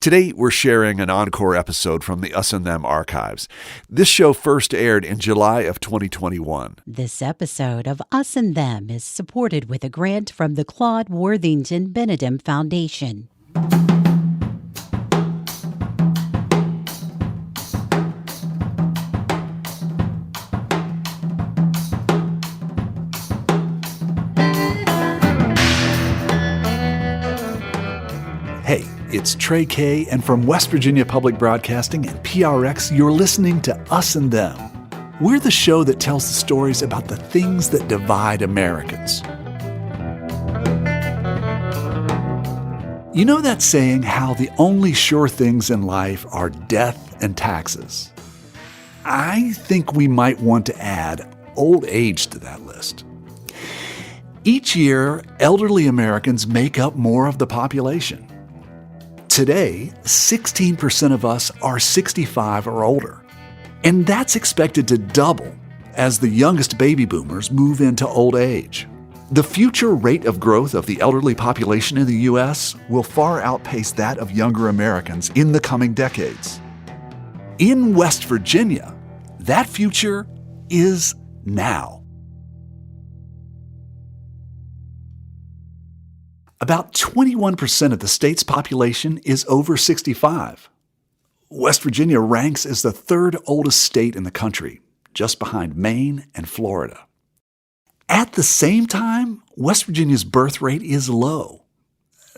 Today, we're sharing an Encore episode from the Us and Them archives. This show first aired in July of 2021. This episode of Us and Them is supported with a grant from the Claude Worthington Benedum Foundation. Hey, it's Trey Kay, and from West Virginia Public Broadcasting and PRX, you're listening to Us and Them. We're the show that tells the stories about the things that divide Americans. You know that saying, how the only sure things in life are death and taxes? I think we might want to add old age to that list. Each year, elderly Americans make up more of the population. Today, 16% of us are 65 or older, and that's expected to double as the youngest baby boomers move into old age. The future rate of growth of the elderly population in the U.S. will far outpace that of younger Americans in the coming decades. In West Virginia, that future is now. About 21% of the state's population is over 65. West Virginia ranks as the third oldest state in the country, just behind Maine and Florida. At the same time, West Virginia's birth rate is low.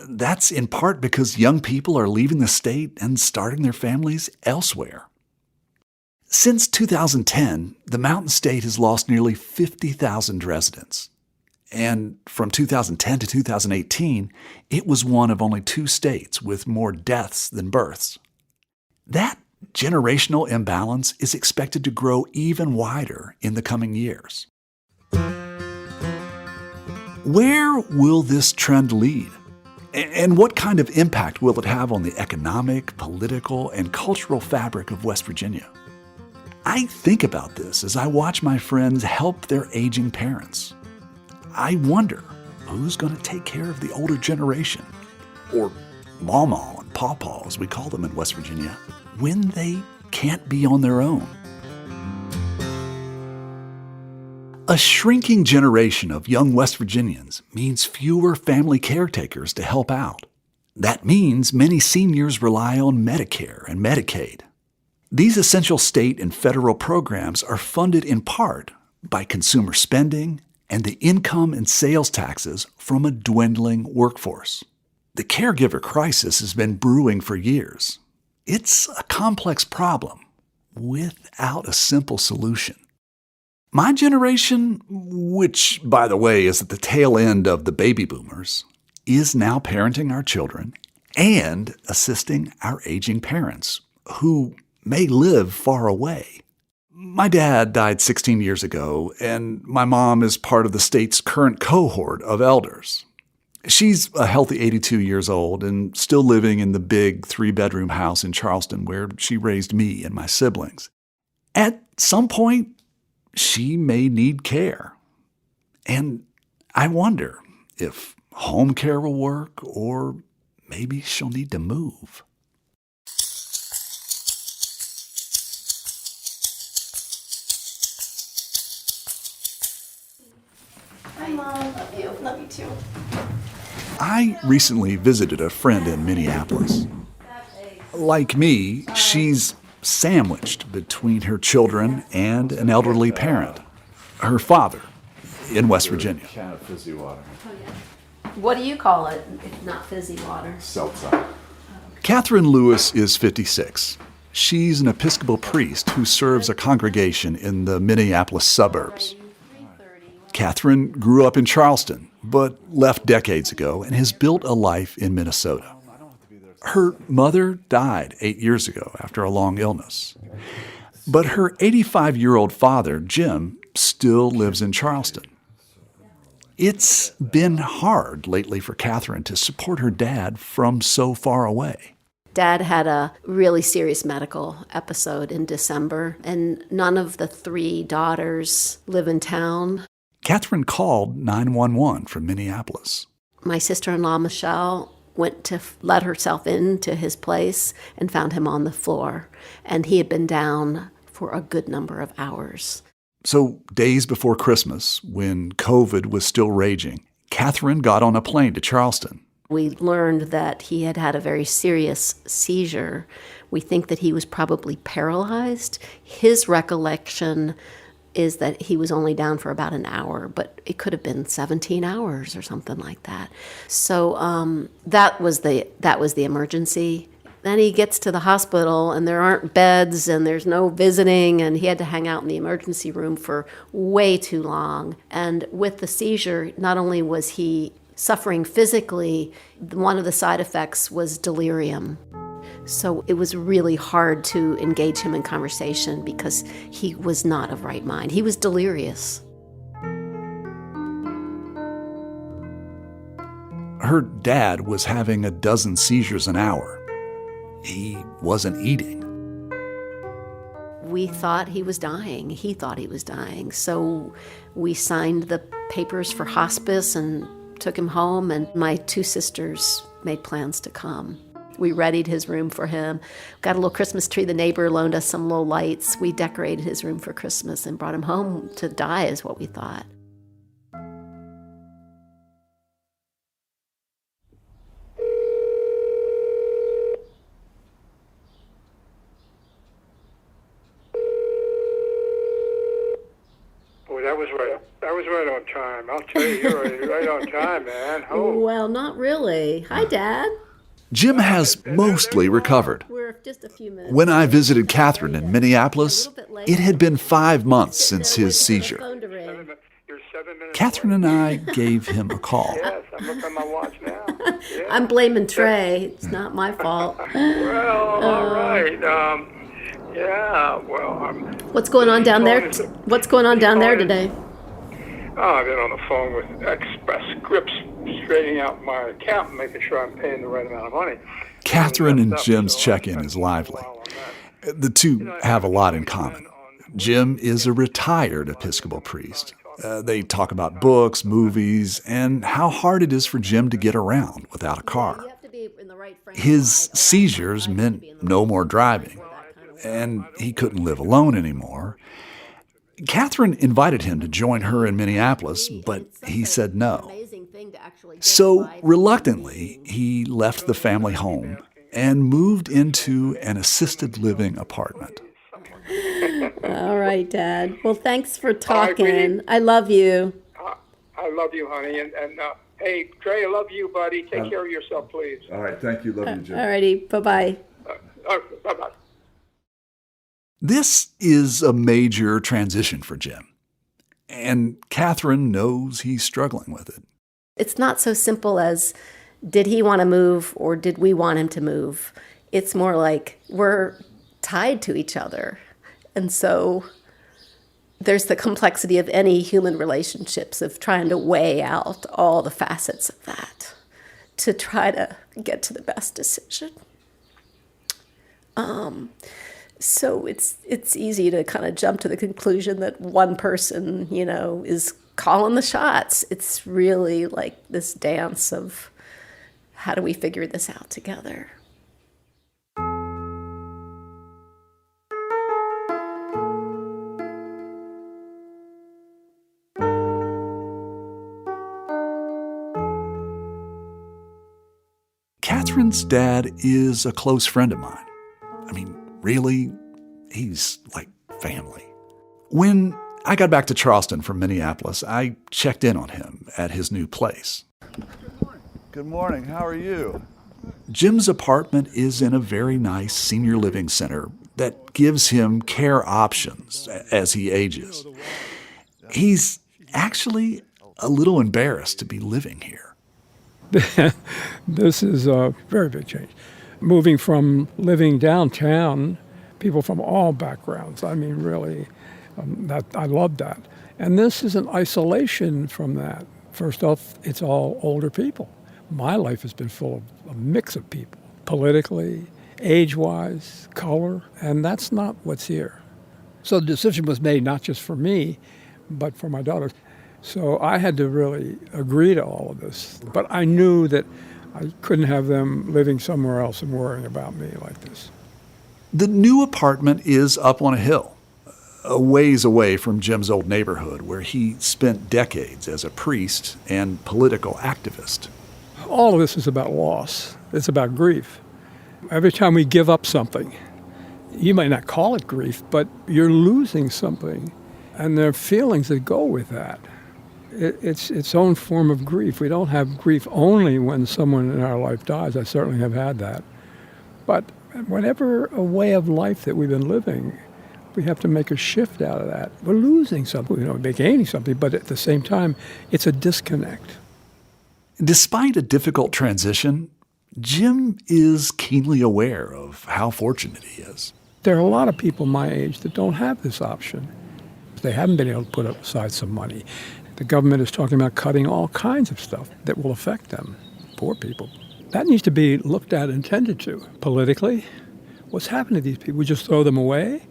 That's in part because young people are leaving the state and starting their families elsewhere. Since 2010, the Mountain State has lost nearly 50,000 residents. And from 2010 to 2018, it was one of only two states with more deaths than births. That generational imbalance is expected to grow even wider in the coming years. Where will this trend lead? And what kind of impact will it have on the economic, political, and cultural fabric of West Virginia? I think about this as I watch my friends help their aging parents. I wonder who's going to take care of the older generation, or Mama and Pawpaw, as we call them in West Virginia, when they can't be on their own. A shrinking generation of young West Virginians means fewer family caretakers to help out. That means many seniors rely on Medicare and Medicaid. These essential state and federal programs are funded in part by consumer spending and the income and sales taxes from a dwindling workforce. The caregiver crisis has been brewing for years. It's a complex problem without a simple solution. My generation, which, by the way, is at the tail end of the baby boomers, is now parenting our children and assisting our aging parents, who may live far away. My dad died 16 years ago, and my mom is part of the state's current cohort of elders. She's a healthy 82 years old and still living in the big 3-bedroom house in Charleston where she raised me and my siblings. At some point, she may need care. And I wonder if home care will work, or maybe she'll need to move. Hi, Mom. Love you. Love you too. I recently visited a friend in Minneapolis. Like me, she's sandwiched between her children and an elderly parent, her father, in West Virginia. Can of fizzy water. What do you call it if not fizzy water? Seltzer. Catherine Lewis is 56. She's an Episcopal priest who serves a congregation in the Minneapolis suburbs. Catherine grew up in Charleston, but left decades ago and has built a life in Minnesota. Her mother died 8 years ago after a long illness. But her 85-year-old father, Jim, still lives in Charleston. It's been hard lately for Catherine to support her dad from so far away. Dad had a really serious medical episode in December, and none of the 3 daughters live in town. Catherine called 911 from Minneapolis. My sister-in-law, Michelle, went to let herself into his place and found him on the floor. And he had been down for a good number of hours. So days before Christmas, when COVID was still raging, Catherine got on a plane to Charleston. We learned that he had had a very serious seizure. We think that he was probably paralyzed. His recollection is that he was only down for about an hour, but it could have been 17 hours or something like that. So that was the emergency. Then he gets to the hospital, and there aren't beds, and there's no visiting, and he had to hang out in the emergency room for way too long. And with the seizure, not only was he suffering physically, one of the side effects was delirium. So it was really hard to engage him in conversation because he was not of right mind. He was delirious. Her dad was having a dozen seizures an hour. He wasn't eating. We thought he was dying. He thought he was dying. So we signed the papers for hospice and took him home, and my two sisters made plans to come. We readied his room for him, got a little Christmas tree. The neighbor loaned us some low lights. We decorated his room for Christmas and brought him home to die, is what we thought. That was right on time. I'll tell you, you're right on time, man. Oh. Well, not really. Hi, Dad. Jim has mostly recovered. We're just a few minutes. When I visited Catherine in Minneapolis, it had been 5 months since his seizure. You're 7 minutes. Catherine and I gave him a call. Yes, I'm looking at my watch now. Yeah. I'm blaming Trey. It's not my fault. Well, all right. Yeah, well, What's going on down there? What's going on down there today? Oh, I've been on the phone with Express Scripts, straightening out my account and making sure I'm paying the right amount of money. Catherine and Jim's check-in is lively. The two have a lot in common. Jim is a retired Episcopal priest. They talk about books, movies, and how hard it is for Jim to get around without a car. His seizures meant no more driving, and he couldn't live alone anymore. Catherine invited him to join her in Minneapolis, but he said no. So reluctantly, he left the family home and moved into an assisted living apartment. All right, Dad. Well, thanks for talking. sweetie. I love you. I love you, honey. And hey, Trey, I love you, buddy. Take care of yourself, please. All right, thank you. Love you, Jim. All righty. Bye-bye. Bye-bye. This is a major transition for Jim, and Catherine knows he's struggling with it. It's not so simple as, did he want to move or did we want him to move? It's more like we're tied to each other. And so there's the complexity of any human relationships of trying to weigh out all the facets of that to try to get to the best decision. So it's easy to kind of jump to the conclusion that one person, is calling the shots. It's really like this dance of how do we figure this out together? Catherine's dad is a close friend of mine. I mean, really, he's like family. When I got back to Charleston from Minneapolis, I checked in on him at his new place. Good morning. How are you? Jim's apartment is in a very nice senior living center that gives him care options as he ages. He's actually a little embarrassed to be living here. This is a very big change. Moving from living downtown, people from all backgrounds, I mean, really, I love that. And this is an isolation from that. First off, it's all older people. My life has been full of a mix of people, politically, age-wise, color, and that's not what's here. So the decision was made not just for me, but for my daughters. So I had to really agree to all of this. But I knew that I couldn't have them living somewhere else and worrying about me like this. The new apartment is up on a hill, a ways away from Jim's old neighborhood where he spent decades as a priest and political activist. All of this is about loss. It's about grief. Every time we give up something, you might not call it grief, but you're losing something, and there are feelings that go with that. It's its own form of grief. We don't have grief only when someone in our life dies. I certainly have had that. But whatever a way of life that we've been living, we have to make a shift out of that. We're losing something, we're gaining something, but at the same time, it's a disconnect. Despite a difficult transition, Jim is keenly aware of how fortunate he is. There are a lot of people my age that don't have this option. They haven't been able to put aside some money. The government is talking about cutting all kinds of stuff that will affect them, poor people. That needs to be looked at and tended to. Politically, what's happened to these people? We just throw them away?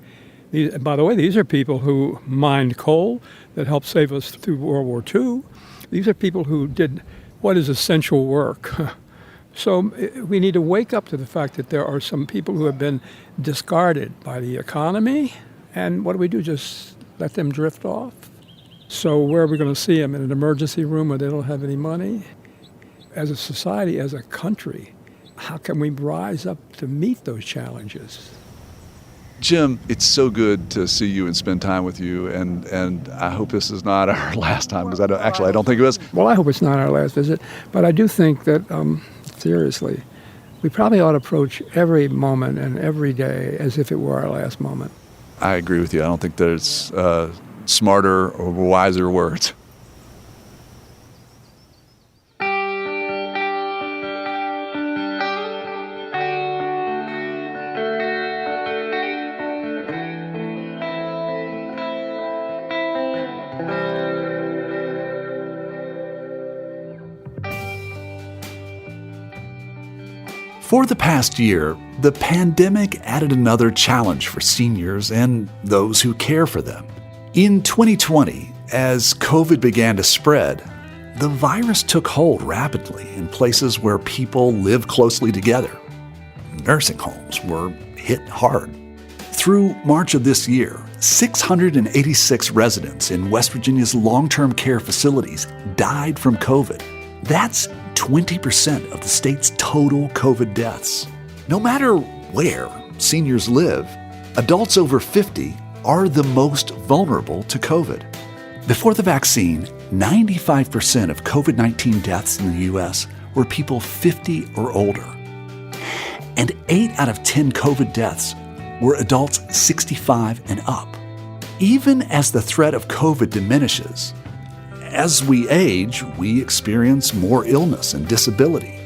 By the way, these are people who mined coal that helped save us through World War II. These are people who did what is essential work. So we need to wake up to the fact that there are some people who have been discarded by the economy. And what do? Just let them drift off? So where are we going to see them? In an emergency room where they don't have any money? As a society, as a country, how can we rise up to meet those challenges? Jim, it's so good to see you and spend time with you, and I hope this is not our last time, because I don't think it was. Well, I hope it's not our last visit, but I do think that, seriously, we probably ought to approach every moment and every day as if it were our last moment. I agree with you. I don't think there's smarter or wiser words. For the past year, the pandemic added another challenge for seniors and those who care for them. In 2020, as COVID began to spread, the virus took hold rapidly in places where people live closely together. Nursing homes were hit hard. Through March of this year, 686 residents in West Virginia's long-term care facilities died from COVID. That's 20% of the state's total COVID deaths. No matter where seniors live, adults over 50 are the most vulnerable to COVID. Before the vaccine, 95% of COVID-19 deaths in the U.S. were people 50 or older. And 8 out of 10 COVID deaths were adults 65 and up. Even as the threat of COVID diminishes, as we age, we experience more illness and disability.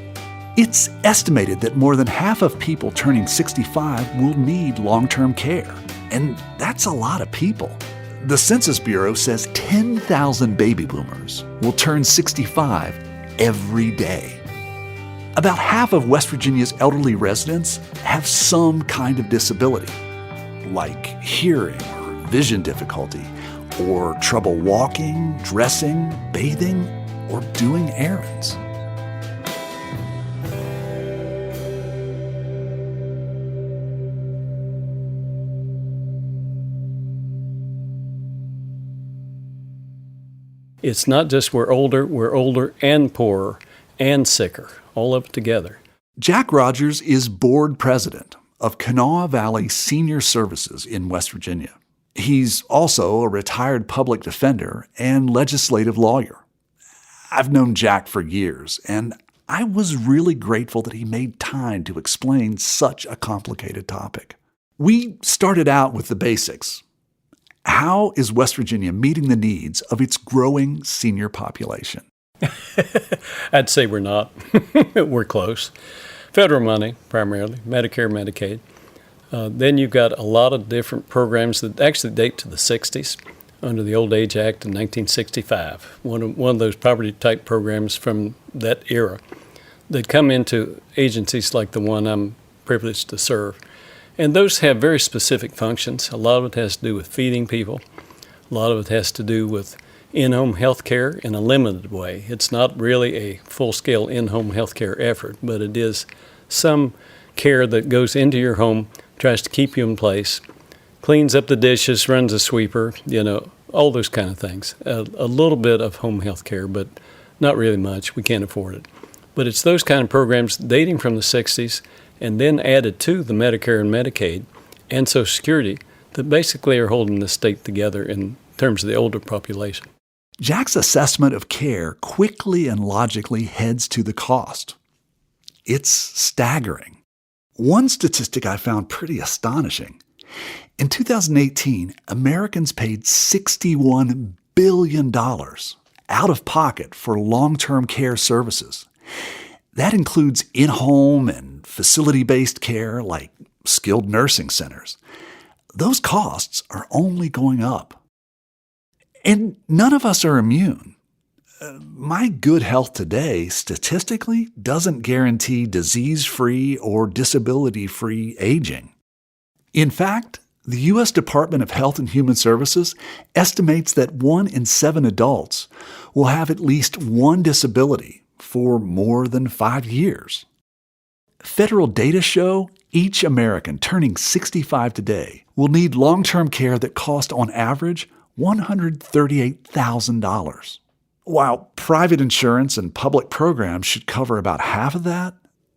It's estimated that more than half of people turning 65 will need long-term care, and that's a lot of people. The Census Bureau says 10,000 baby boomers will turn 65 every day. About half of West Virginia's elderly residents have some kind of disability, like hearing or vision difficulty, or trouble walking, dressing, bathing, or doing errands. It's not just we're older and poorer and sicker, all of it together. Jack Rogers is board president of Kanawha Valley Senior Services in West Virginia. He's also a retired public defender and legislative lawyer. I've known Jack for years, and I was really grateful that he made time to explain such a complicated topic. We started out with the basics. How is West Virginia meeting the needs of its growing senior population? I'd say we're not. We're close. Federal money, primarily, Medicare, Medicaid. Then you've got a lot of different programs that actually date to the 60s under the Old Age Act in 1965. One of those property-type programs from that era that come into agencies like the one I'm privileged to serve. And those have very specific functions. A lot of it has to do with feeding people. A lot of it has to do with in-home health care in a limited way. It's not really a full-scale in-home health care effort, but it is some care that goes into your home, tries to keep you in place, cleans up the dishes, runs a sweeper, all those kind of things. A little bit of home health care, but not really much. We can't afford it. But it's those kind of programs dating from the 60s and then added to the Medicare and Medicaid and Social Security that basically are holding the state together in terms of the older population. Jack's assessment of care quickly and logically heads to the cost. It's staggering. One statistic I found pretty astonishing. In 2018, Americans paid $61 billion out of pocket for long-term care services. That includes in-home and facility-based care like skilled nursing centers. Those costs are only going up. And none of us are immune. My good health today statistically doesn't guarantee disease-free or disability-free aging. In fact, the U.S. Department of Health and Human Services estimates that 1 in 7 adults will have at least one disability for more than 5 years. Federal data show each American turning 65 today will need long-term care that costs on average $138,000. While private insurance and public programs should cover about half of that,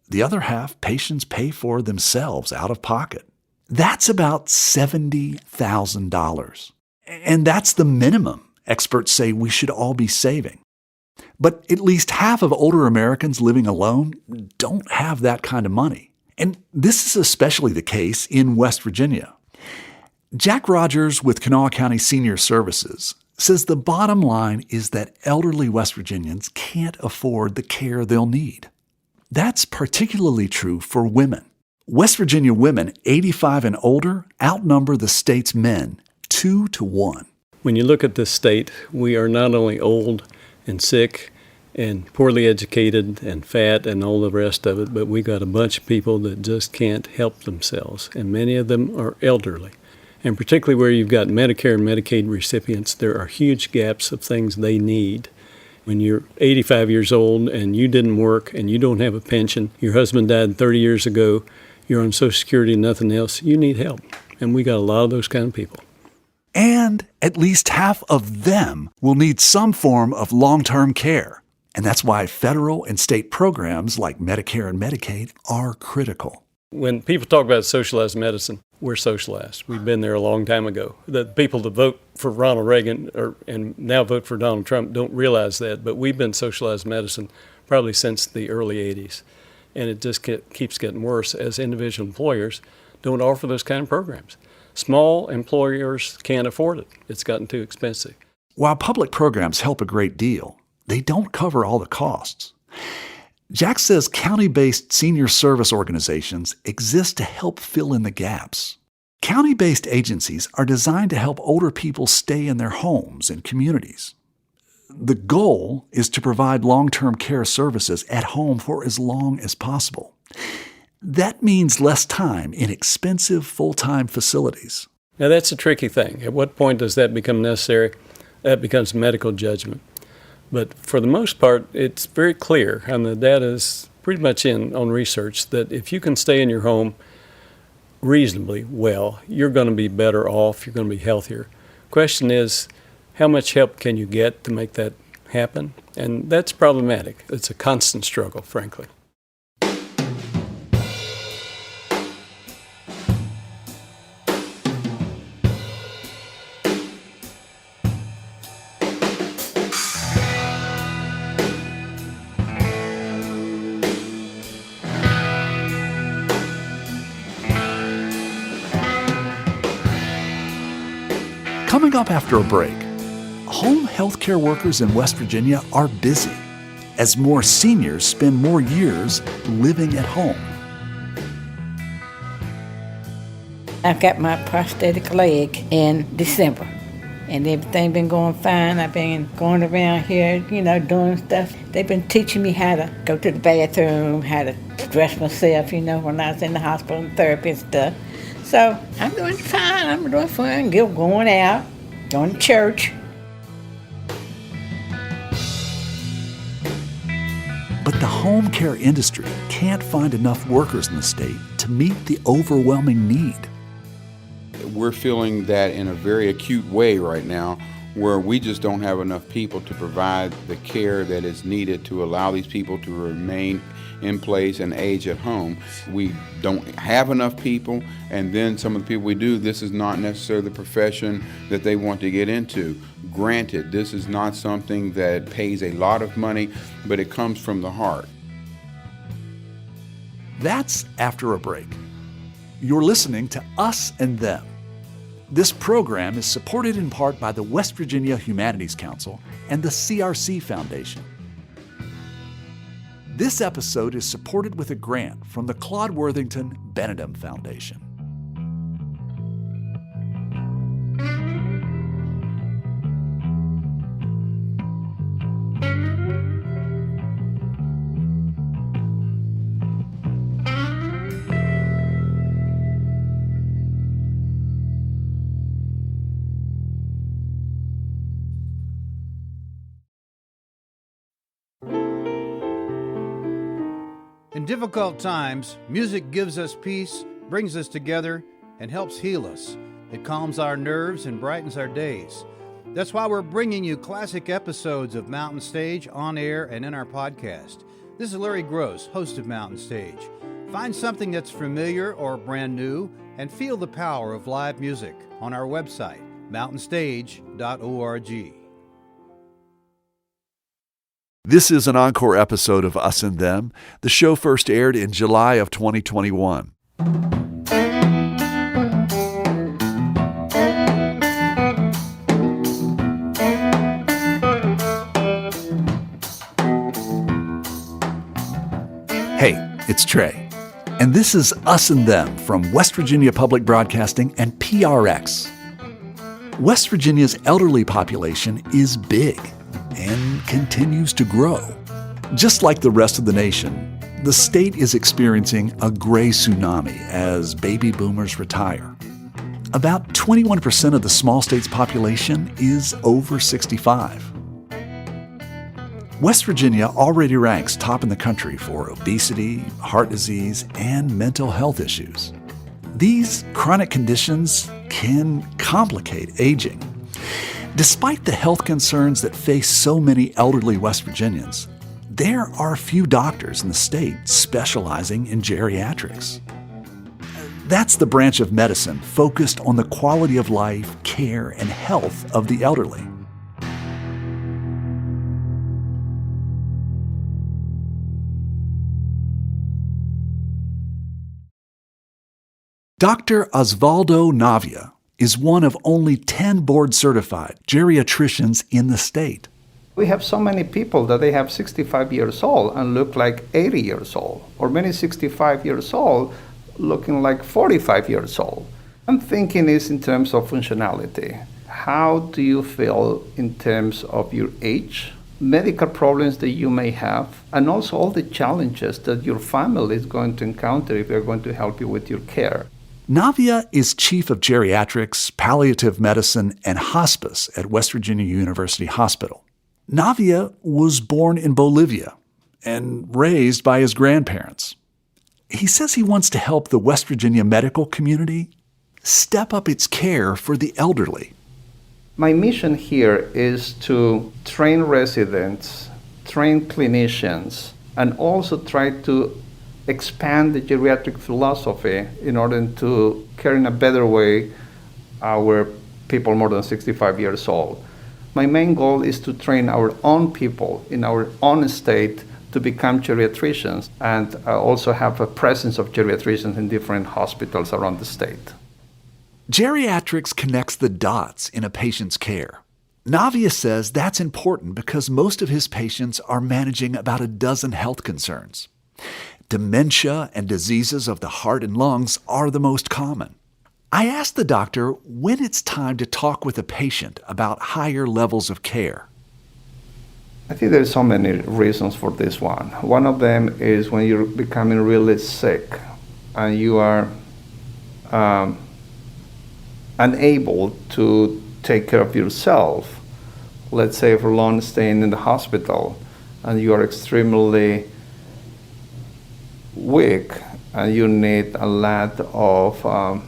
the other half patients pay for themselves out of pocket. That's about $70,000. And that's the minimum experts say we should all be saving. But at least half of older Americans living alone don't have that kind of money. And this is especially the case in West Virginia. Jack Rogers with Kanawha County Senior Services says the bottom line is that elderly West Virginians can't afford the care they'll need. That's particularly true for women. West Virginia women 85 and older outnumber the state's men 2 to 1. When you look at this state, we are not only old and sick and poorly educated and fat and all the rest of it, but we got a bunch of people that just can't help themselves, and many of them are elderly. And particularly where you've got Medicare and Medicaid recipients, there are huge gaps of things they need. When you're 85 years old and you didn't work and you don't have a pension, your husband died 30 years ago, you're on Social Security and nothing else, you need help. And we got a lot of those kind of people. And at least half of them will need some form of long-term care. And that's why federal and state programs like Medicare and Medicaid are critical. When people talk about socialized medicine, we're socialized. We've been there a long time ago. The people that vote for Ronald Reagan and now vote for Donald Trump don't realize that, but we've been socialized medicine probably since the early 80s. And it just keeps getting worse as individual employers don't offer those kind of programs. Small employers can't afford it. It's gotten too expensive. While public programs help a great deal, they don't cover all the costs. Jack says county-based senior service organizations exist to help fill in the gaps. County-based agencies are designed to help older people stay in their homes and communities. The goal is to provide long-term care services at home for as long as possible. That means less time in expensive full-time facilities. Now that's a tricky thing. At what point does that become necessary? That becomes medical judgment. But for the most part, it's very clear, and the data is pretty much in on research, that if you can stay in your home reasonably well, you're going to be better off, you're going to be healthier. Question is, how much help can you get to make that happen? And that's problematic. It's a constant struggle, frankly. Coming up after a break, home health care workers in West Virginia are busy as more seniors spend more years living at home. I got my prosthetic leg in December, and everything been going fine. I've been going around here, doing stuff. They've been teaching me how to go to the bathroom, how to dress myself, when I was in the hospital and therapy and stuff. So I'm doing fine. I'm doing fine. Going out, going to church. home care industry can't find enough workers in the state to meet the overwhelming need. We're feeling that in a very acute way right now, where we just don't have enough people to provide the care that is needed to allow these people to remain in place and age at home. We don't have enough people, and then some of the people we do, this is not necessarily the profession that they want to get into. Granted, this is not something that pays a lot of money, but it comes from the heart. That's after a break. You're listening to Us and Them. This program is supported in part by the West Virginia Humanities Council and the CRC Foundation. This episode is supported with a grant from the Claude Worthington Benedum Foundation. In difficult times, music gives us peace, brings us together, and helps heal us. It calms our nerves and brightens our days. That's why we're bringing you classic episodes of Mountain Stage on air and in our podcast. This is Larry Gross, host of Mountain Stage. Find something that's familiar or brand new and feel the power of live music on our website, mountainstage.org. This is an Encore episode of Us and Them. The show first aired in July of 2021. Hey, it's Trey, and this is Us and Them from West Virginia Public Broadcasting and PRX. West Virginia's elderly population is big and continues to grow. Just like the rest of the nation, the state is experiencing a gray tsunami as baby boomers retire. About 21% of the small state's population is over 65. West Virginia already ranks top in the country for obesity, heart disease, and mental health issues. These chronic conditions can complicate aging. Despite the health concerns that face so many elderly West Virginians, there are few doctors in the state specializing in geriatrics. That's the branch of medicine focused on the quality of life, care, and health of the elderly. Dr. Osvaldo Navia is one of only 10 board-certified geriatricians in the state. We have so many people that they have 65 years old and look like 80 years old, or many 65 years old looking like 45 years old. I'm thinking is in terms of functionality. How do you feel in terms of your age, medical problems that you may have, and also all the challenges that your family is going to encounter if they're going to help you with your care. Navia is Chief of Geriatrics, Palliative Medicine, and Hospice at West Virginia University Hospital. Navia was born in Bolivia and raised by his grandparents. He says he wants to help the West Virginia medical community step up its care for the elderly. My mission here is to train residents, train clinicians, and also try to expand the geriatric philosophy in order to care in a better way our people more than 65 years old. My main goal is to train our own people in our own state to become geriatricians and also have a presence of geriatricians in different hospitals around the state. Geriatrics connects the dots in a patient's care. Navia says that's important because most of his patients are managing about a dozen health concerns. Dementia and diseases of the heart and lungs are the most common. I asked the doctor when it's time to talk with a patient about higher levels of care. I think there's so many reasons for this one. One of them is when you're becoming really sick and you are unable to take care of yourself. Let's say for long staying in the hospital and you are extremely weak and you need a lot of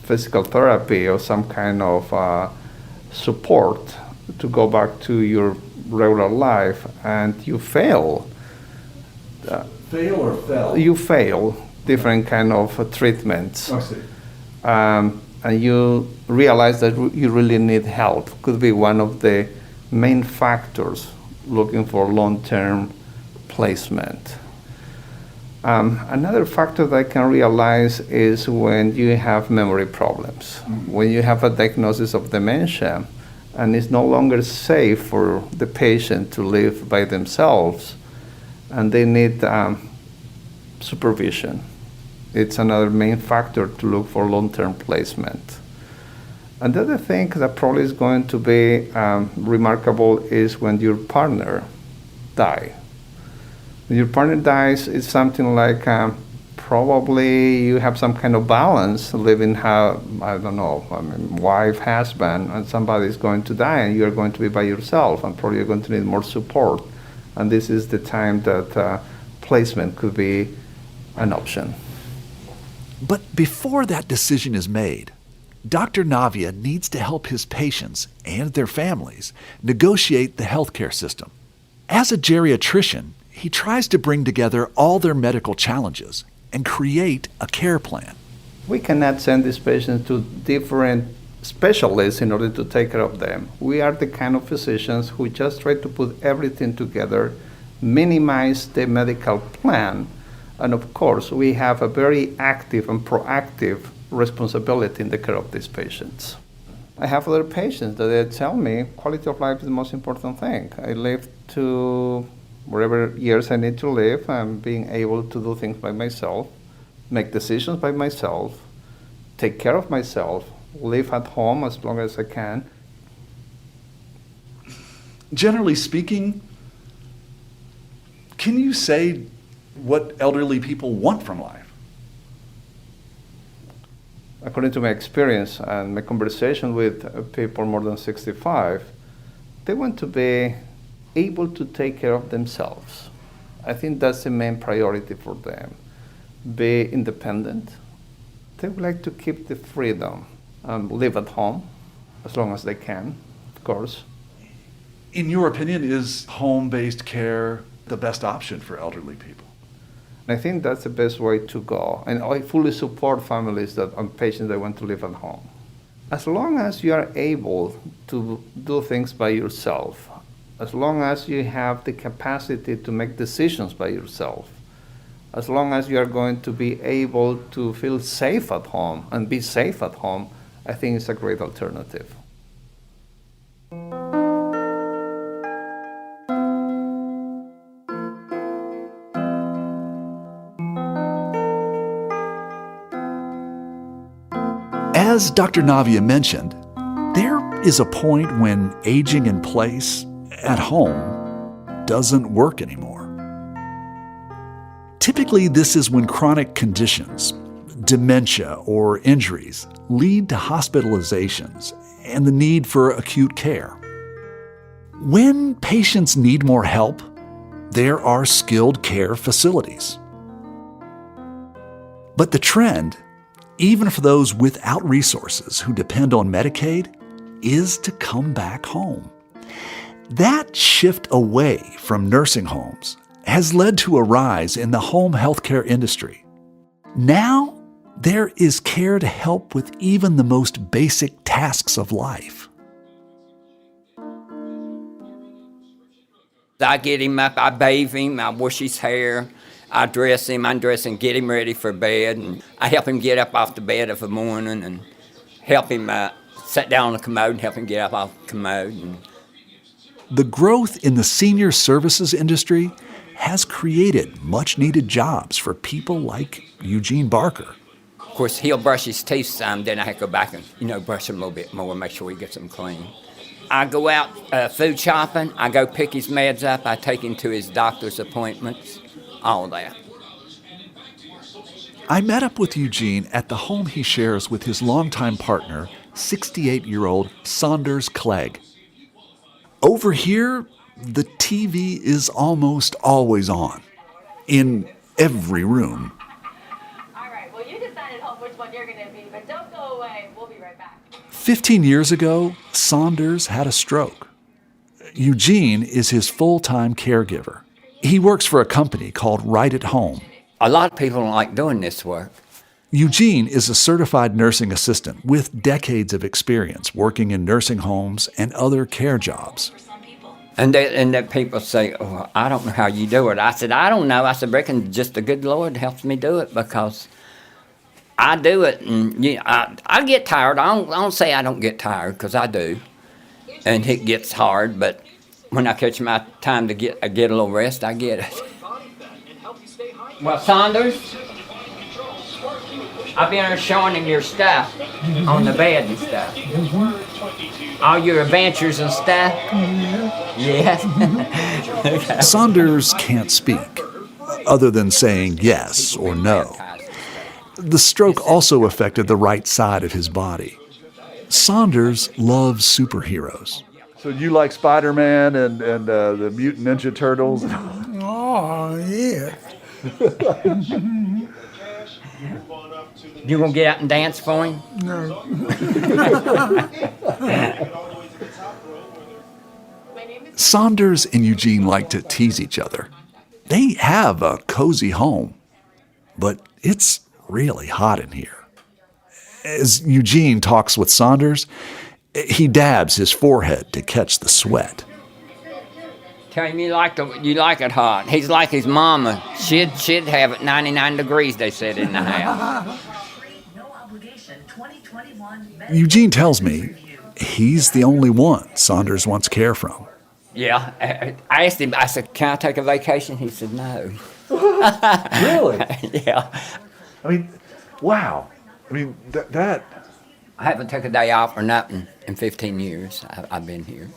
physical therapy or some kind of support to go back to your regular life, and you fail. Fail or fell? You fail different kind of treatments. I see. And you realize that you really need help. Could be one of the main factors looking for long-term placement. Another factor that I can realize is when you have memory problems, when you have a diagnosis of dementia, and it's no longer safe for the patient to live by themselves, and they need supervision. It's another main factor to look for long-term placement. And the other thing that probably is going to be remarkable is when your partner dies. When your partner dies, it's something like probably you have some kind of balance living how, I don't know, wife, husband, and somebody is going to die and you're going to be by yourself and probably you're going to need more support. And this is the time that placement could be an option. But before that decision is made, Dr. Navia needs to help his patients and their families negotiate the healthcare system. As a geriatrician, he tries to bring together all their medical challenges and create a care plan. We cannot send these patients to different specialists in order to take care of them. We are the kind of physicians who just try to put everything together, minimize the medical plan, and of course, we have a very active and proactive responsibility in the care of these patients. I have other patients that they tell me quality of life is the most important thing. I live to whatever years I need to live, and being able to do things by myself, make decisions by myself, take care of myself, live at home as long as I can. Generally speaking, can you say what elderly people want from life? According to my experience and my conversation with people more than 65, they want to be able to take care of themselves. I think that's the main priority for them. Be independent. They would like to keep the freedom, live at home as long as they can, of course. In your opinion, is home-based care the best option for elderly people? And I think that's the best way to go. And I fully support families and patients that want to live at home. As long as you are able to do things by yourself, as long as you have the capacity to make decisions by yourself, as long as you are going to be able to feel safe at home and be safe at home, I think it's a great alternative. As Dr. Navia mentioned, there is a point when aging in place at home doesn't work anymore. Typically, this is when chronic conditions, dementia, or injuries lead to hospitalizations and the need for acute care. When patients need more help, there are skilled care facilities. But the trend, even for those without resources who depend on Medicaid, is to come back home. That shift away from nursing homes has led to a rise in the home healthcare industry. Now, there is care to help with even the most basic tasks of life. I get him up, I bathe him, I wash his hair, I dress him, undress him, get him ready for bed, and I help him get up off the bed of the morning and help him sit down on the commode and help him get up off the commode. The growth in the senior services industry has created much-needed jobs for people like Eugene Barker. Of course, he'll brush his teeth some, then I have to go back and, brush him a little bit more, make sure he gets them clean. I go out food shopping, I go pick his meds up, I take him to his doctor's appointments, all that. I met up with Eugene at the home he shares with his longtime partner, 68-year-old Saunders Clegg. Over here, the TV is almost always on, in every room. one you're going to be, but don't go away. We'll be right back. 15 years ago, Saunders had a stroke. Eugene is his full-time caregiver. He works for a company called Right at Home. A lot of people don't like doing this work. Eugene is a certified nursing assistant with decades of experience working in nursing homes and other care jobs. And that people say, oh, I don't know how you do it. I said, I don't know. I said, reckon just the good Lord helps me do it because I do it. And I get tired. I don't say I don't get tired because I do. And it gets hard, but when I catch my time to get a little rest, I get it. Well, Saunders, I've been showing him your stuff on the bed and stuff. All your adventures and stuff. Yes. Saunders can't speak, other than saying yes or no. The stroke also affected the right side of his body. Saunders loves superheroes. So you like Spider-Man and the Mutant Ninja Turtles? Oh, yeah. You gonna get out and dance for him? No. Saunders and Eugene like to tease each other. They have a cozy home, but it's really hot in here. As Eugene talks with Saunders, he dabs his forehead to catch the sweat. Tell him you like it hot. He's like his mama. She'd have it 99 degrees, they said, in the house. Eugene tells me he's the only one Saunders wants care from. Yeah. I asked him, I said, can I take a vacation? He said, no. Really? Yeah. I mean, wow. I mean, that... I haven't taken a day off or nothing in 15 years. I've been here,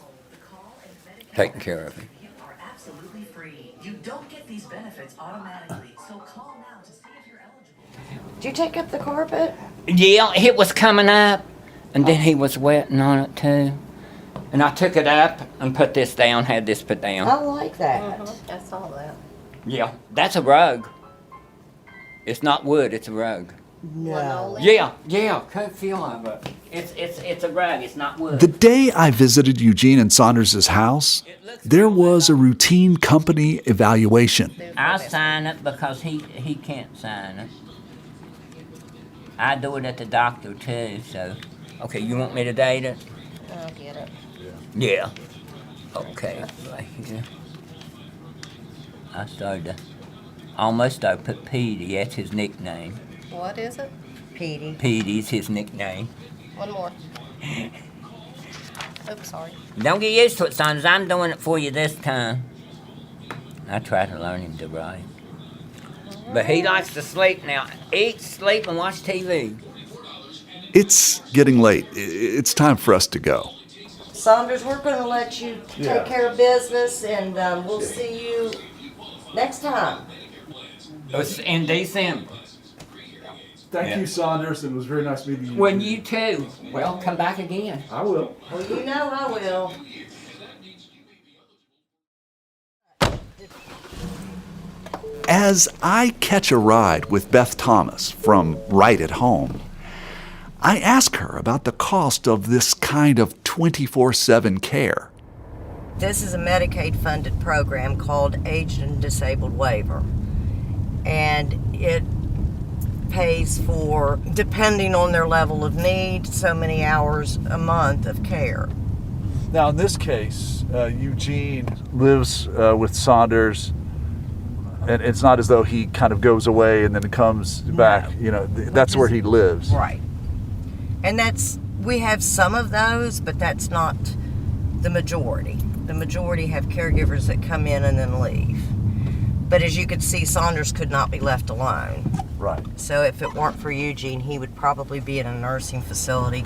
taking care of him. You are absolutely free. You don't get these benefits automatically, so call now to see if you're eligible. Did you take up the carpet? Yeah, it was coming up, and then he was wetting on it too. And I took it up and put this down, had this put down. I like that. I saw that. Yeah, that's a rug. It's not wood, it's a rug. No. Yeah, good feel of it. It's a rug, it's not wood. The day I visited Eugene and Saunders' house, there was a routine company evaluation. I sign it because he can't sign it. I do it at the doctor too, so. Okay, you want me to date it? I'll get it. Yeah. Okay, right here. I I put Petey, that's his nickname. What is it? Petey. Petey's his nickname. One more. Oops, sorry. Don't get used to it, Saunders. I'm doing it for you this time. I try to learn him to write. But he likes to sleep now. Eat, sleep, and watch TV. It's getting late. It's time for us to go. Saunders, we're going to let you take care of business, and we'll see you next time. It's in December. Thank you, Saunders. It was very nice meeting you. When you too. Well, come back again. I will. Well, you know I will. As I catch a ride with Beth Thomas from Right at Home, I ask her about the cost of this kind of 24/7 care. This is a Medicaid-funded program called Aged and Disabled Waiver, and it pays for, depending on their level of need, so many hours a month of care. Now, in this case, Eugene lives with Saunders, and it's not as though he kind of goes away and then comes back. You know, that's where he lives. Right. And we have some of those, but that's not the majority. The majority have caregivers that come in and then leave. But as you could see, Saunders could not be left alone. Right. So if it weren't for Eugene, he would probably be in a nursing facility.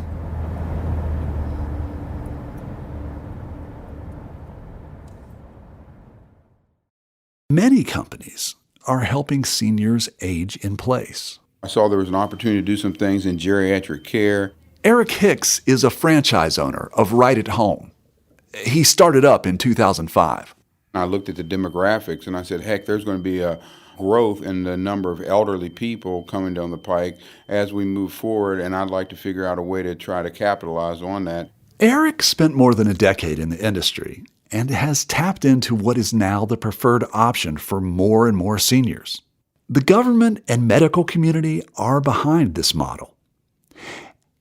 Many companies are helping seniors age in place. I saw there was an opportunity to do some things in geriatric care. Eric Hicks is a franchise owner of Right at Home. He started up in 2005. I looked at the demographics and I said, heck, there's going to be a growth in the number of elderly people coming down the pike as we move forward, and I'd like to figure out a way to try to capitalize on that. Eric spent more than a decade in the industry and has tapped into what is now the preferred option for more and more seniors. The government and medical community are behind this model.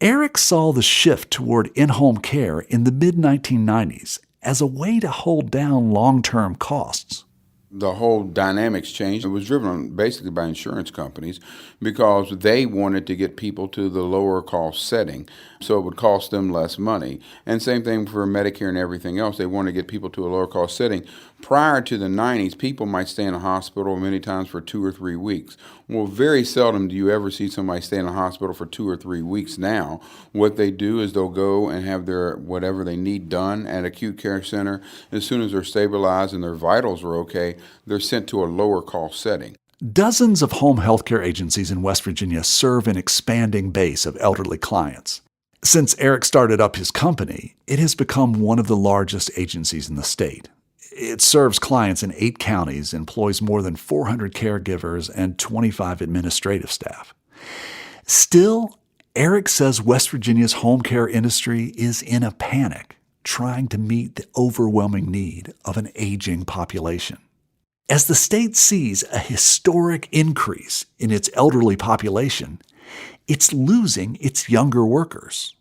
Eric saw the shift toward in-home care in the mid-1990s as a way to hold down long-term costs. The whole dynamics changed. It was driven basically by insurance companies because they wanted to get people to the lower cost setting, so it would cost them less money. And same thing for Medicare and everything else. They wanted to get people to a lower cost setting. Prior to the 90s, people might stay in a hospital many times for 2 or 3 weeks. Well, very seldom do you ever see somebody stay in a hospital for 2 or 3 weeks now. What they do is they'll go and have their whatever they need done at acute care center. As soon as they're stabilized and their vitals are okay, they're sent to a lower cost setting. Dozens of home healthcare agencies in West Virginia serve an expanding base of elderly clients. Since Eric started up his company, it has become one of the largest agencies in the state. It serves clients in 8 counties, employs more than 400 caregivers, and 25 administrative staff. Still, Eric says West Virginia's home care industry is in a panic, trying to meet the overwhelming need of an aging population. As the state sees a historic increase in its elderly population, it's losing its younger workers.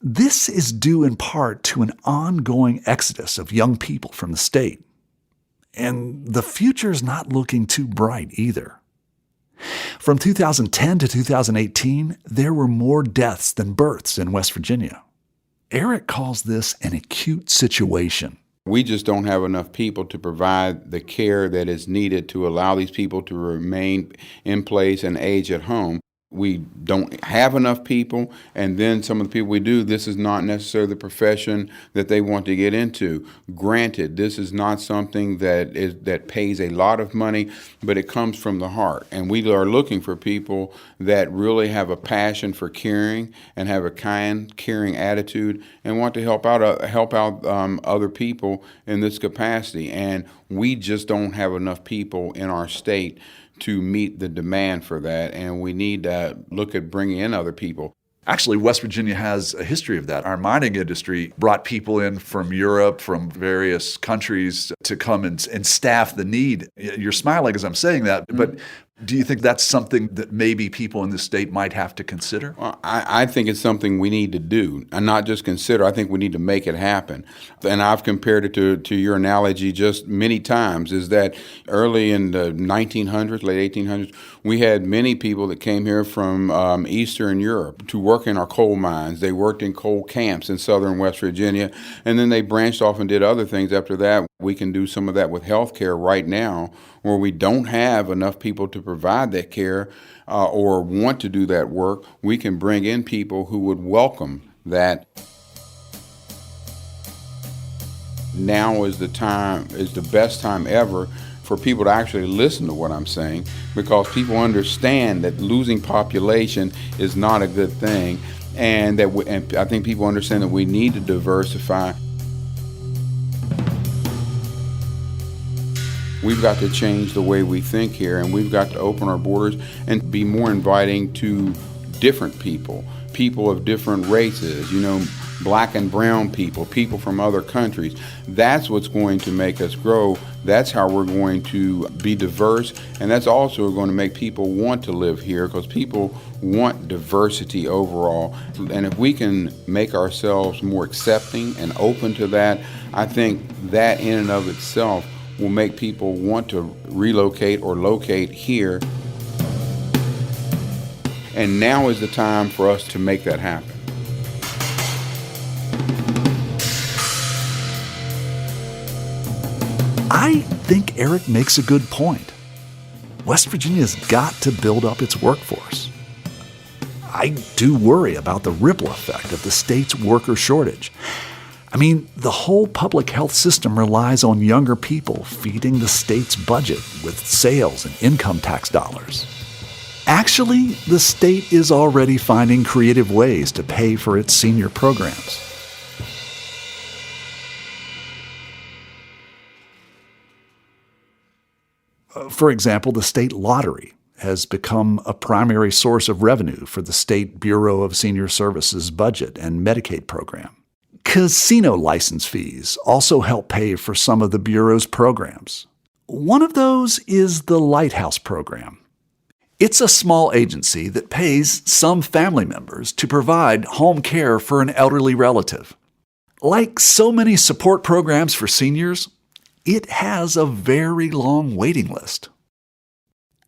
This is due in part to an ongoing exodus of young people from the state. And the future's not looking too bright either. From 2010 to 2018, there were more deaths than births in West Virginia. Eric calls this an acute situation. We just don't have enough people to provide the care that is needed to allow these people to remain in place and age at home. We don't have enough people, and then some of the people we do, this is not necessarily the profession that they want to get into. Granted, this is not something that pays a lot of money, but it comes from the heart. And we are looking for people that really have a passion for caring and have a kind, caring attitude and want to help out other people in this capacity. And we just don't have enough people in our state to meet the demand for that, and we need to look at bringing in other people. Actually, West Virginia has a history of that. Our mining industry brought people in from Europe, from various countries to come and staff the need. You're smiling as I'm saying that, but do you think that's something that maybe people in the state might have to consider? Well, I think it's something we need to do, and not just consider. I think we need to make it happen. And I've compared it to your analogy just many times, is that early in the 1900s, late 1800s, we had many people that came here from Eastern Europe to work in our coal mines. They worked in coal camps in southern West Virginia, and then they branched off and did other things after that. We can do some of that with healthcare right now, where we don't have enough people to provide that care or want to do that work. We can bring in people who would welcome that. Now is the best time ever for people to actually listen to what I'm saying, because people understand that losing population is not a good thing, and I think people understand that we need to diversify. We've got to change the way we think here, and we've got to open our borders and be more inviting to different people of different races, black and brown people from other countries. That's what's going to make us grow. That's how we're going to be diverse, and that's also going to make people want to live here, because people want diversity overall. And if we can make ourselves more accepting and open to that, I think that in and of itself will make people want to relocate or locate here. And now is the time for us to make that happen. I think Eric makes a good point. West Virginia's got to build up its workforce. I do worry about the ripple effect of the state's worker shortage. I mean, the whole public health system relies on younger people feeding the state's budget with sales and income tax dollars. Actually, the state is already finding creative ways to pay for its senior programs. For example, the state lottery has become a primary source of revenue for the State Bureau of Senior Services budget and Medicaid program. Casino license fees also help pay for some of the Bureau's programs. One of those is the Lighthouse program. It's a small agency that pays some family members to provide home care for an elderly relative. Like so many support programs for seniors, it has a very long waiting list.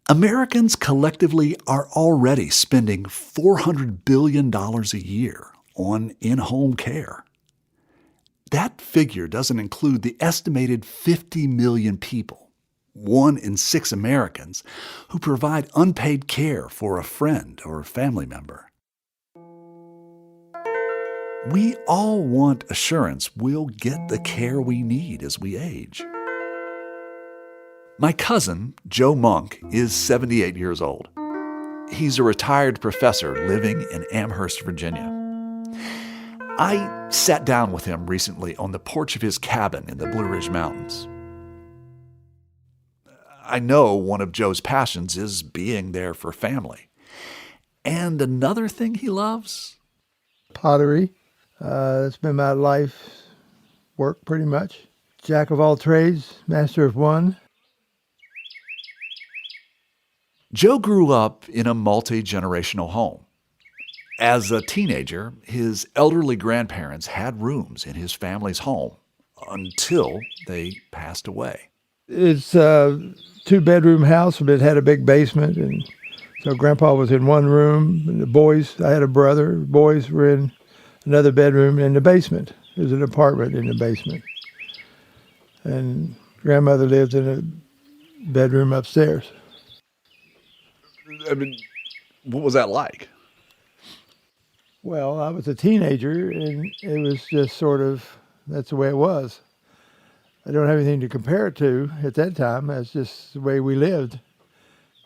Americans collectively are already spending $400 billion a year on in-home care. That figure doesn't include the estimated 50 million people, 1 in 6 Americans, who provide unpaid care for a friend or family member. We all want assurance we'll get the care we need as we age. My cousin, Joe Monk, is 78 years old. He's a retired professor living in Amherst, Virginia. I sat down with him recently on the porch of his cabin in the Blue Ridge Mountains. I know one of Joe's passions is being there for family. And another thing he loves? Pottery. It's been my life work pretty much. Jack of all trades, master of one. Joe grew up in a multi-generational home. As a teenager, his elderly grandparents had rooms in his family's home until they passed away. It's a 2-bedroom house, but it had a big basement. And so Grandpa was in one room, and the boys, I had a brother, the boys were in another bedroom in the basement. There's an apartment in the basement. And Grandmother lived in a bedroom upstairs. I mean, what was that like? Well, I was a teenager, and it was just sort of, that's the way it was. I don't have anything to compare it to at that time. That's just the way we lived.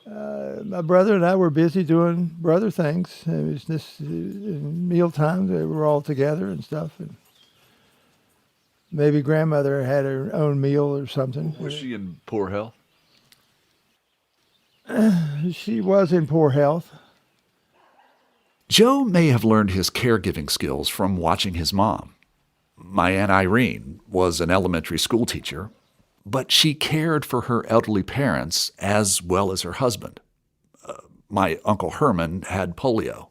My brother and I were busy doing brother things. It was just in meal times, we were all together and stuff. And maybe Grandmother had her own meal or something. Was she in poor health? She was in poor health. Joe may have learned his caregiving skills from watching his mom. My Aunt Irene was an elementary school teacher, but she cared for her elderly parents as well as her husband. My Uncle Herman had polio.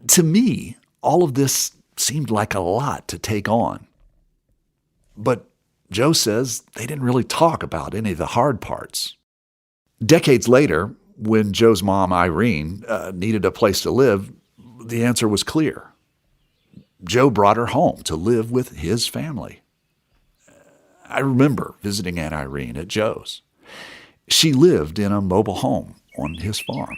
To me, all of this seemed like a lot to take on. But Joe says they didn't really talk about any of the hard parts. Decades later, when Joe's mom, Irene, needed a place to live, the answer was clear. Joe brought her home to live with his family. I remember visiting Aunt Irene at Joe's. She lived in a mobile home on his farm.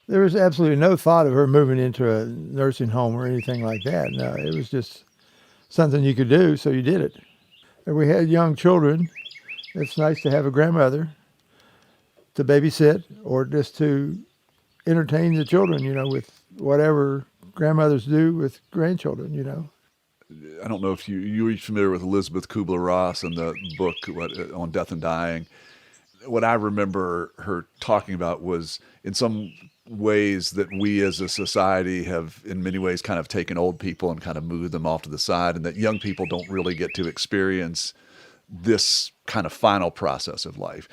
There was absolutely no thought of her moving into a nursing home or anything like that. No, it was just something you could do, so you did it. And we had young children. It's nice to have a grandmother to babysit or just to entertain the children, with whatever grandmothers do with grandchildren, I don't know if you're familiar with Elizabeth Kubler-Ross and the book on Death and Dying. What I remember her talking about was, in some ways, that we as a society have in many ways kind of taken old people and kind of moved them off to the side, and that young people don't really get to experience this kind of final process of life.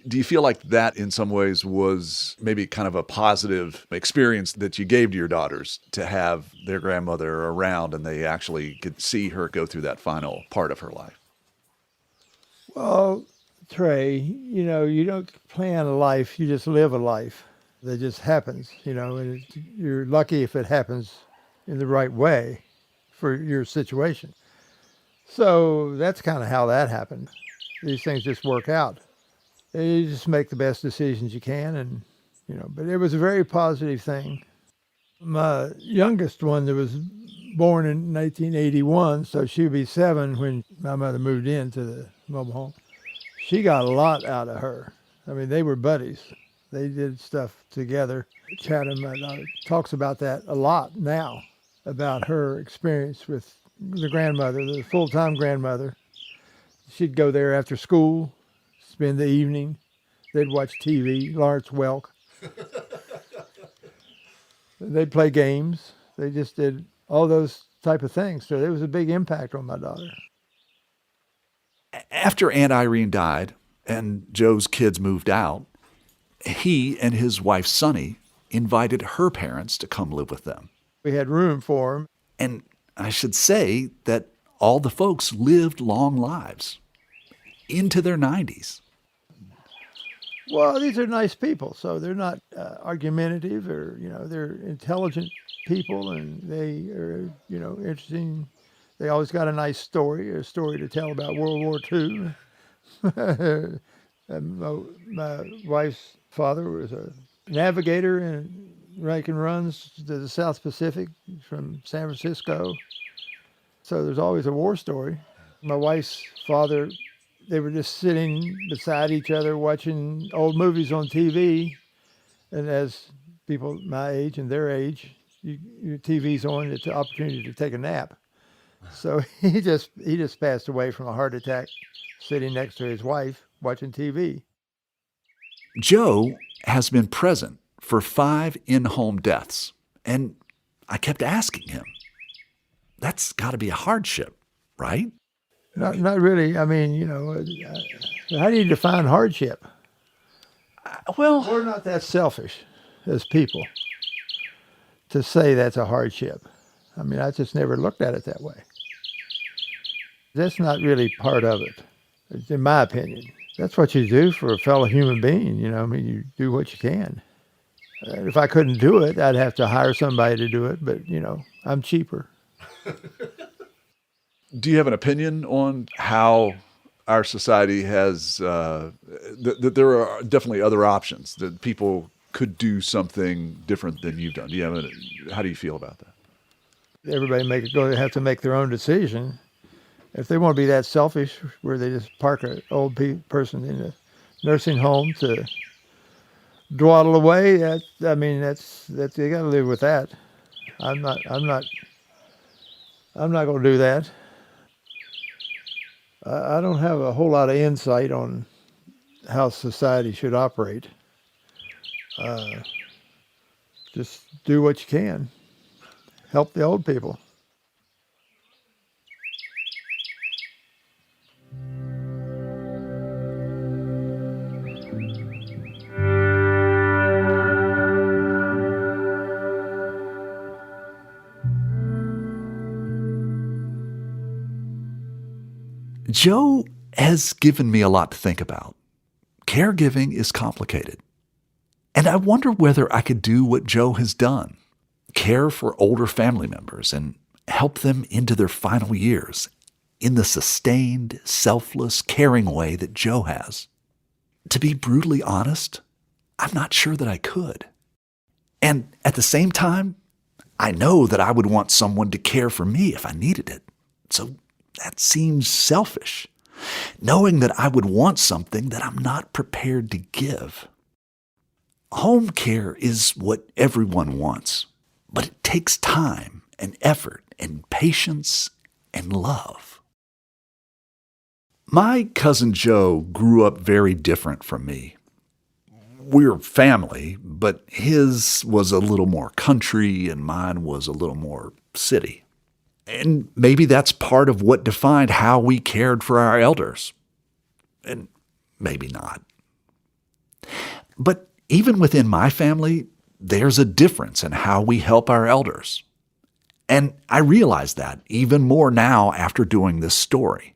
Do you feel like that in some ways was maybe kind of a positive experience that you gave to your daughters, to have their grandmother around and they actually could see her go through that final part of her life? Well, Trey, you don't plan a life, you just live a life that just happens, and you're lucky if it happens in the right way for your situation. So that's kind of how that happened. These things just work out. And you just make the best decisions you can, and but it was a very positive thing. My youngest one that was born in 1981, so she would be 7 when my mother moved into the mobile home. She got a lot out of her. I mean, they were buddies. They did stuff together. Chatham talks about that a lot now, about her experience with the grandmother, the full-time grandmother. She'd go there after school, spend the evening. They'd watch TV, Lawrence Welk. They'd play games. They just did all those type of things. So there was a big impact on my daughter. After Aunt Irene died and Joe's kids moved out, he and his wife, Sonny, invited her parents to come live with them. We had room for them. And I should say that all the folks lived long lives, into their 90s. Well, these are nice people, so they're not argumentative or, they're intelligent people, and they are, interesting. They always got a story to tell about World War II. My wife's father was a navigator and making runs to the South Pacific from San Francisco. So there's always a war story. My wife's father, they were just sitting beside each other watching old movies on TV. And as people my age and their age, your TV's on, it's an opportunity to take a nap. So he just passed away from a heart attack sitting next to his wife watching TV. Joe has been present for 5 in-home deaths, and I kept asking him, that's got to be a hardship, right? Not really. I mean, how do you define hardship? Well, we're not that selfish as people to say that's a hardship. I mean, I just never looked at it that way. That's not really part of it, in my opinion. That's what you do for a fellow human being, you do what you can. If I couldn't do it, I'd have to hire somebody to do it, but, I'm cheaper. Do you have an opinion on how our society has, that there are definitely other options, that people could do something different than you've done? How do you feel about that? Everybody have to make their own decision. If they want to be that selfish, where they just park an old person in a nursing home to dawdle away, that's they got to live with that. I'm not going to do that. I don't have a whole lot of insight on how society should operate. Just do what you can. Help the old people. Joe has given me a lot to think about. Caregiving is complicated. And I wonder whether I could do what Joe has done, care for older family members and help them into their final years in the sustained, selfless, caring way that Joe has. To be brutally honest, I'm not sure that I could. And at the same time, I know that I would want someone to care for me if I needed it. So that seems selfish, knowing that I would want something that I'm not prepared to give. Home care is what everyone wants, but it takes time and effort and patience and love. My cousin Joe grew up very different from me. We're family, but his was a little more country and mine was a little more city. And maybe that's part of what defined how we cared for our elders. And maybe not. But even within my family, there's a difference in how we help our elders. And I realize that even more now after doing this story.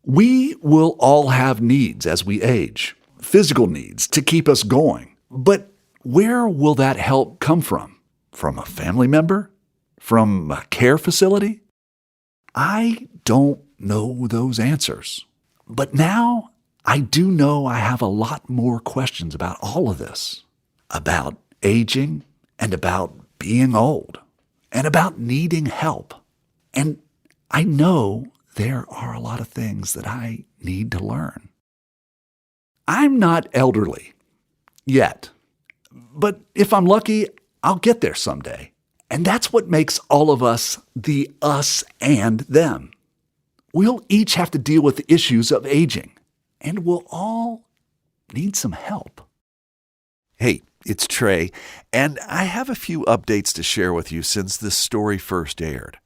We will all have needs as we age, physical needs to keep us going. But where will that help come from? From a family member? From a care facility? I don't know those answers. But now I do know I have a lot more questions about all of this. About aging and about being old and about needing help. And I know there are a lot of things that I need to learn. I'm not elderly yet, but if I'm lucky, I'll get there someday. And that's what makes all of us the us and them. We'll each have to deal with the issues of aging, and we'll all need some help. Hey, it's Trey, and I have a few updates to share with you since this story first aired.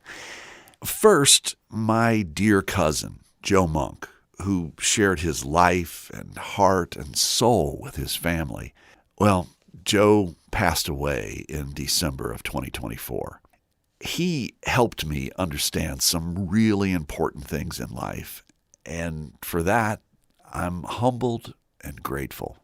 First, my dear cousin, Joe Monk, who shared his life and heart and soul with his family. Well, Joe passed away in December of 2024. He helped me understand some really important things in life, and for that, I'm humbled and grateful.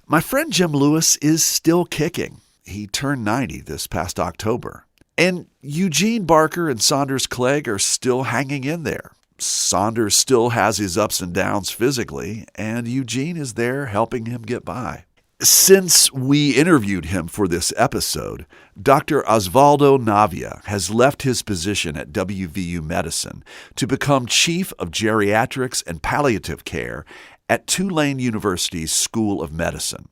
My friend Jim Lewis is still kicking. He turned 90 this past October. And Eugene Barker and Saunders Clegg are still hanging in there. Saunders still has his ups and downs physically, and Eugene is there helping him get by. Since we interviewed him for this episode, Dr. Osvaldo Navia has left his position at WVU Medicine to become Chief of Geriatrics and Palliative Care at Tulane University's School of Medicine.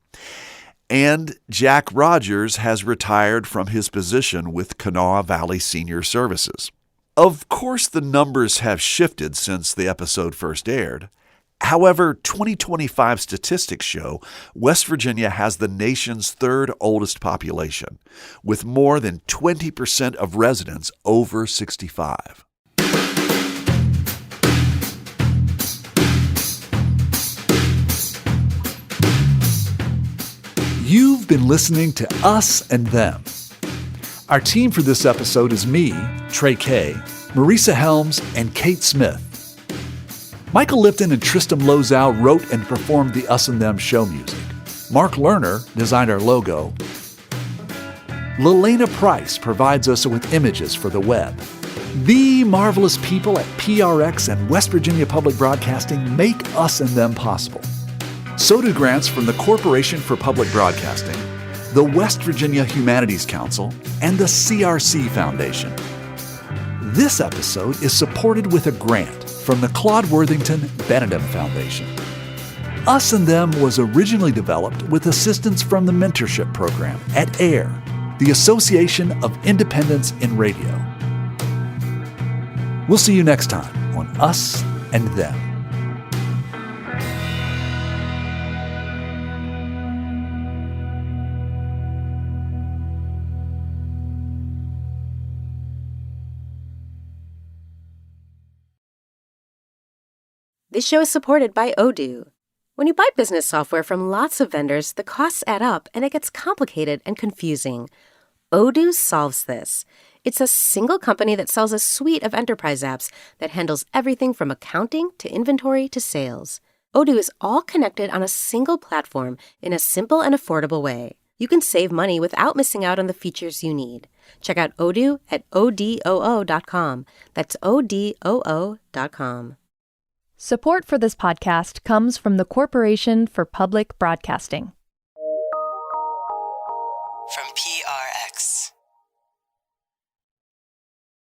And Jack Rogers has retired from his position with Kanawha Valley Senior Services. Of course, the numbers have shifted since the episode first aired. However, 2025 statistics show West Virginia has the nation's third oldest population, with more than 20% of residents over 65. You've been listening to Us and Them. Our team for this episode is me, Trey Kay, Marisa Helms, and Kate Smith. Michael Lipton and Tristam Lozow wrote and performed the Us and Them show music. Mark Lerner designed our logo. Lelena Price provides us with images for the web. The marvelous people at PRX and West Virginia Public Broadcasting make Us and Them possible. So do grants from the Corporation for Public Broadcasting, the West Virginia Humanities Council, and the CRC Foundation. This episode is supported with a grant from the Claude Worthington Benedum Foundation. Us and Them was originally developed with assistance from the mentorship program at AIR, the Association of Independents in Radio. We'll see you next time on Us and Them. This show is supported by Odoo. When you buy business software from lots of vendors, the costs add up and it gets complicated and confusing. Odoo solves this. It's a single company that sells a suite of enterprise apps that handles everything from accounting to inventory to sales. Odoo is all connected on a single platform in a simple and affordable way. You can save money without missing out on the features you need. Check out Odoo at odoo.com. That's odoo.com. Support for this podcast comes from the Corporation for Public Broadcasting. From PRX.